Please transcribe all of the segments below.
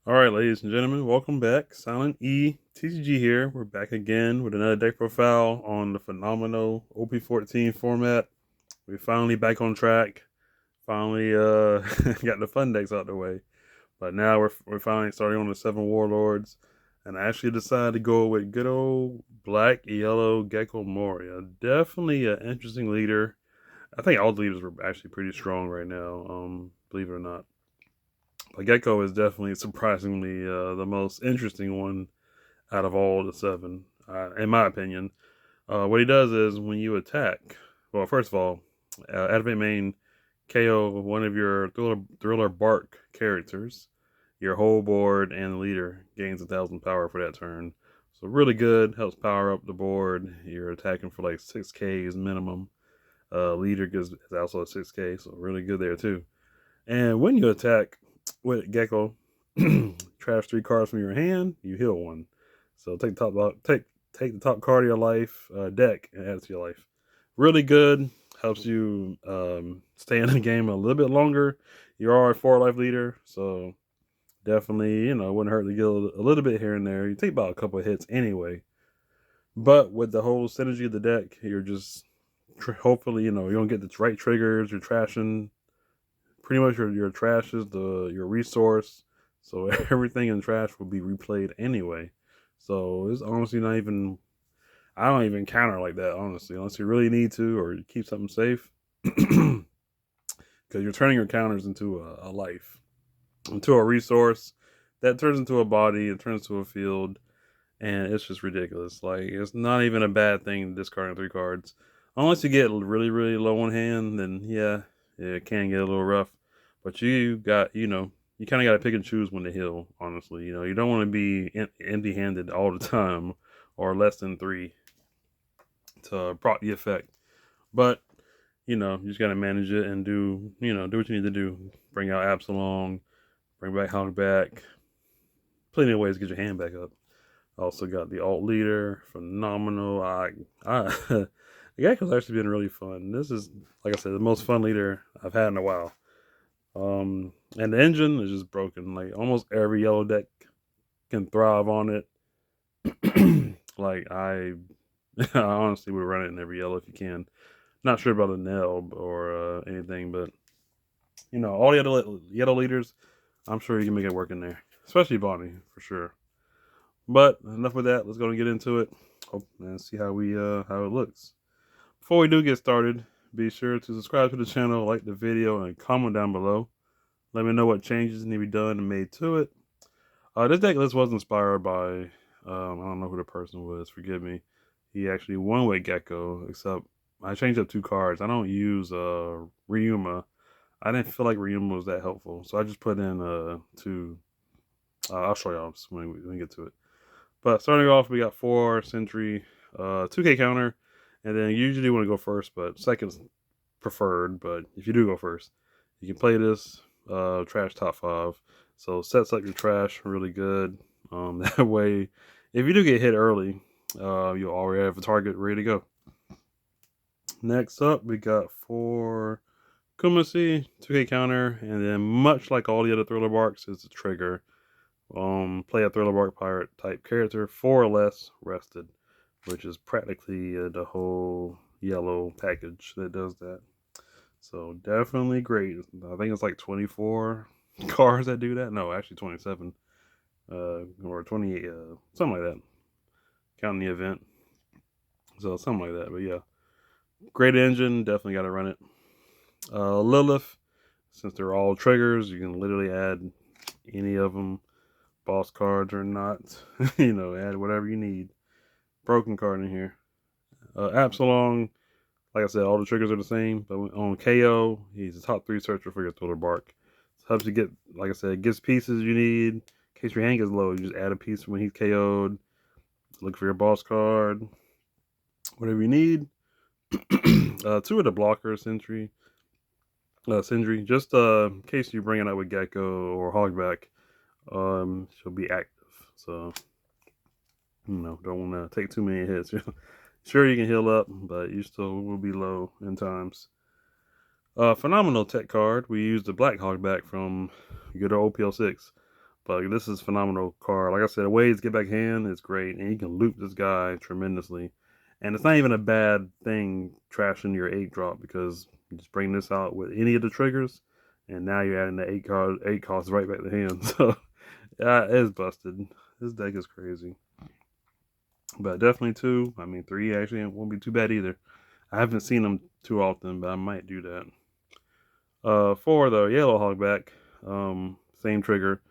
All right, ladies and gentlemen, welcome back. Silent E TCG here. We're back again with another deck profile on the phenomenal OP-14 format. We're finally back on track. Finally, got the fun decks out the way. But now we're finally starting on the 7 Warlords, and I actually decided to go with good old black yellow Gecko Moria. Definitely an interesting leader. I think all the leaders were actually pretty strong right now. Believe it or not. But Gecko is definitely surprisingly the most interesting one out of all the 7, in my opinion. What he does is when you attack, well, first of all, activate main, KO one of your thriller bark characters. Your whole board and the leader gains 1,000 power for that turn. So really good, helps power up the board. You're attacking for like 6Ks minimum. Leader is also a 6K, so really good there too. And when you attack with Gecko, trash 3 cards from your hand, you heal 1. So take the top card of your life deck and add it to your life. Really good. Helps you stay in the game a little bit longer. You are a 4 life leader, so definitely wouldn't hurt to get a little bit here and there. You take about a couple of hits anyway. But with the whole synergy of the deck, you're just hopefully you don't get the right triggers. You're trashing pretty much your trash is your resource, so everything in trash will be replayed anyway. So it's honestly not even. I don't even counter like that honestly, unless you really need to or you keep something safe, because you're turning your counters into a life, into a resource that turns into a body, it turns to a field, and it's just ridiculous. Like it's not even a bad thing discarding 3 cards, unless you get really really low on hand. Then yeah, it can get a little rough. But you got you kind of got to pick and choose when to heal. Honestly, you don't want to be empty handed all the time or less than 3 to prop the effect. But you just gotta manage it and do what you need to do. Bring out Absalom, bring back Hogback. Plenty of ways to get your hand back up. Also got the alt leader, phenomenal. The Gecko's actually been really fun. This is, like I said, the most fun leader I've had in a while. And the engine is just broken. Like almost every yellow deck can thrive on it. Like I honestly would run it in every yellow if you can. Not sure about a Nelb or anything, but all the other yellow leaders, I'm sure you can make it work in there, especially Bonnie for sure. But enough with that. Let's go and get into it. Hope and see how it looks. Before we do get started, be sure to subscribe to the channel, like the video, and comment down below. Let me know what changes need to be done and made to it. This deck list was inspired by I don't know who the person was. Forgive me. He actually won with Gecko, except I changed up 2 cards. I don't use Ryuma. I didn't feel like Ryuma was that helpful, so I just put in 2. I'll show y'all when we get to it. But starting off, we got 4 Sentry, 2K counter, and then you usually want to go first, but second's preferred. But if you do go first, you can play this trash top 5. So sets up your trash really good. That way, if you do get hit early, you'll already have a target ready to go. Next up, we got 4 Kumasi, 2K counter, and then much like all the other Thriller Barks, is the trigger. Play a Thriller Bark Pirate type character 4 or less rested, which is practically the whole yellow package that does that. So definitely great. I think it's like 24 cards that do that. No, actually 27 or 28, something like that, counting the event. So something like that. But yeah, great engine. Definitely got to run it. Lilith, since they're all triggers, you can literally add any of them, boss cards or not. Add whatever you need. Broken card in here. Absalom, like I said, all the triggers are the same, but on KO, he's the top 3 searcher for your Thriller Bark. So helps you get, like I said, gets pieces you need. In case your hand gets low, you just add a piece when he's KO'd. Look for your boss card. Whatever you need. 2 of the blockers, Sindri, just in case you bring it out with Gecko or Hogback, she'll be active. So, don't want to take too many hits. Sure, you can heal up, but you still will be low in times. Phenomenal tech card. We used the Black Hogback from good old OPL6. But this is phenomenal card. Like I said, the ways get back hand is great, and you can loop this guy tremendously. And it's not even a bad thing trashing your 8-drop, because you just bring this out with any of the triggers, and now you're adding the 8 costs right back to hand. So yeah, it's busted. This deck is crazy. But definitely 2. I mean, 3 actually won't be too bad either. I haven't seen them too often, but I might do that. 4 though, yellow hogback. Same trigger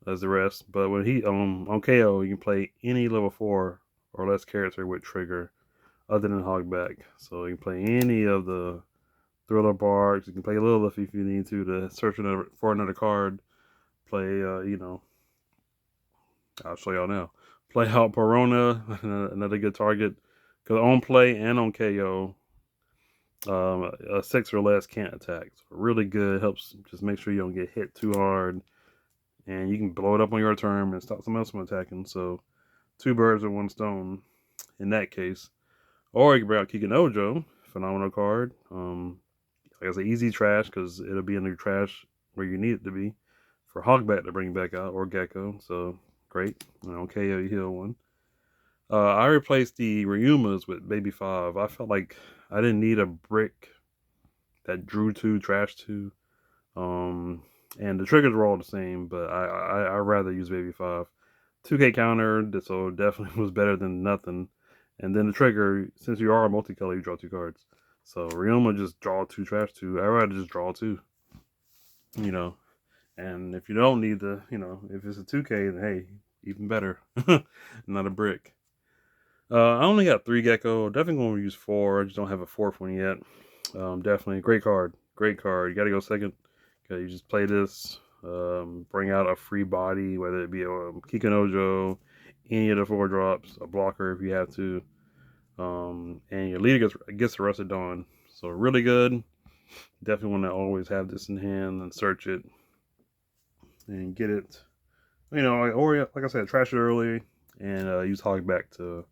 as the rest, but when he on KO, you can play any level 4 or less character with trigger other than hogback. So you can play any of the thriller barks. You can play Lilith if you need to search for another card. Play, I'll show y'all now. Play out Perona, another good target. Because on play and on KO, a 6 or less can't attack. So really good. Helps just make sure you don't get hit too hard. And you can blow it up on your turn and stop someone else from attacking. So 2 birds with 1 stone in that case. Or you can bring out Kikinojo, phenomenal card. Like I said, easy trash because it'll be in your trash where you need it to be for Hogback to bring back out, or Gecko. So great. KO, you heal 1. I replaced the Ryumas with Baby 5. I felt like I didn't need a brick that drew 2, trash 2. And the triggers were all the same, but I rather use Baby 5. 2K counter, so definitely was better than nothing. And then the trigger, since you are a multicolor, you draw 2 cards. So Ryoma just draw 2, trash 2. I'd rather just draw 2. And if you don't need the, if it's a 2K, then hey, even better. Not a brick. I only got 3 Gecko. Definitely going to use 4. I just don't have a 4th one yet. Definitely great card. Great card. You got to go second. Okay, you just play this. Bring out a free body, whether it be a Kikinojo, any of the 4 drops, a blocker if you have to. And your leader gets arrested on. So really good. Definitely want to always have this in hand and search it and get it. Or like I said, trash it early and use Hogback to,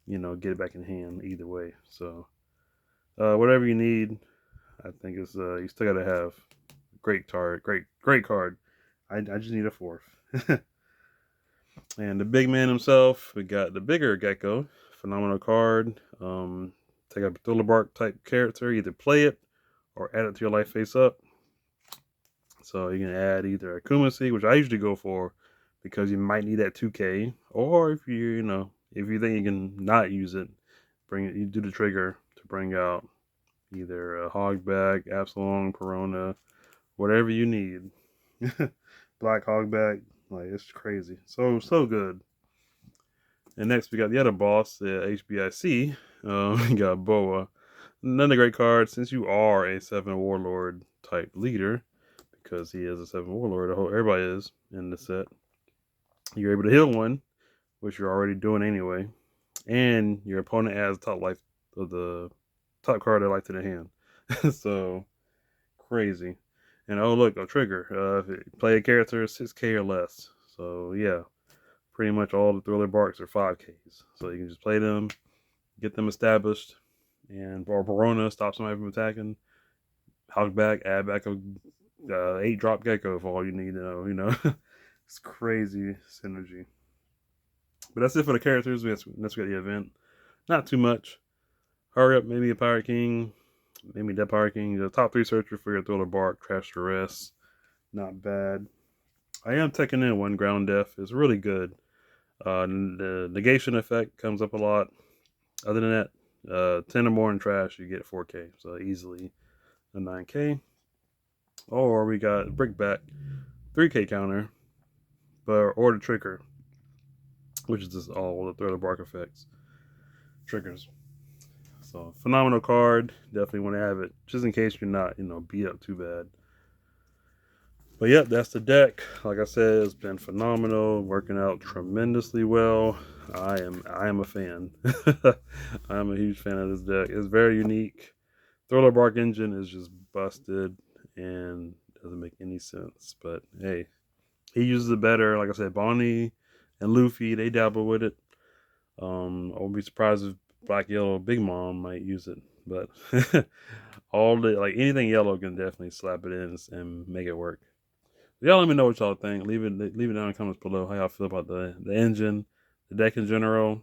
get it back in hand either way. So whatever you need, I think it's you still gotta have great card. I just need a 4th. And the big man himself, we got the bigger Gecko, phenomenal card. Take a thriller bark type character, either play it or add it to your life face up. So you can add either a Kumasi, which I usually go for because you might need that 2K, or if if you think you can not use it, you do the trigger to bring out either a Hogback, Absalom, Perona, whatever you need. Black Hogback, like it's crazy. So good. And next we got the other boss, the HBIC. We got Boa. Another great card since you are a 7 warlord type leader, because he is a 7 warlord. Everybody is in the set. You're able to heal 1, which you're already doing anyway, and your opponent adds top life of the top card of life to the hand. So crazy. And oh look, a trigger. If you play a character 6K or less. So yeah, pretty much all the thriller barks are 5Ks. So you can just play them, get them established, and Barbarona stop somebody from attacking. Hogback, add back a 8-drop Gecko for all you need to know. It's crazy synergy. But that's it for the characters. Let's get the event. Not too much. Hurry up, maybe a Pirate King, maybe Dead Pirate King. The top 3 searcher for your thriller bark, trash the rest. Not bad. I am taking in 1 ground death. It's really good. The negation effect comes up a lot. Other than that, 10 or more in trash, you get 4K. So easily a 9K. Or we got Brickback, 3K counter, or the trigger, which is just all the thriller bark effects. Triggers. So phenomenal card. Definitely want to have it just in case you're not, beat up too bad. But yep, that's the deck. Like I said, it's been phenomenal, working out tremendously well. I am a fan. I'm a huge fan of this deck. It's very unique. Thriller Bark engine is just busted and doesn't make any sense. But hey, he uses it better. Like I said, Bonnie and Luffy, they dabble with it. I won't be surprised if Black Yellow Big Mom might use it. But anything yellow can definitely slap it in and make it work. Y'all let me know what y'all think. Leave it down in the comments below how y'all feel about the engine, the deck in general,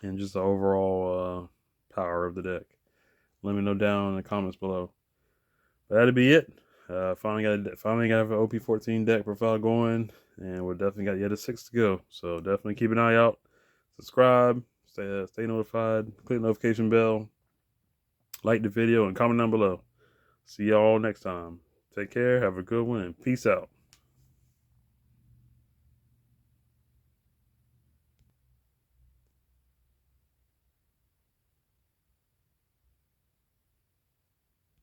and just the overall power of the deck. Let me know down in the comments below. But that'll be it. Finally got an OP-14 deck profile going, and we're definitely got yet a 6 to go. So definitely keep an eye out. Subscribe, stay notified, click the notification bell, like the video, and comment down below. See y'all next time. Take care. Have a good one, and peace out.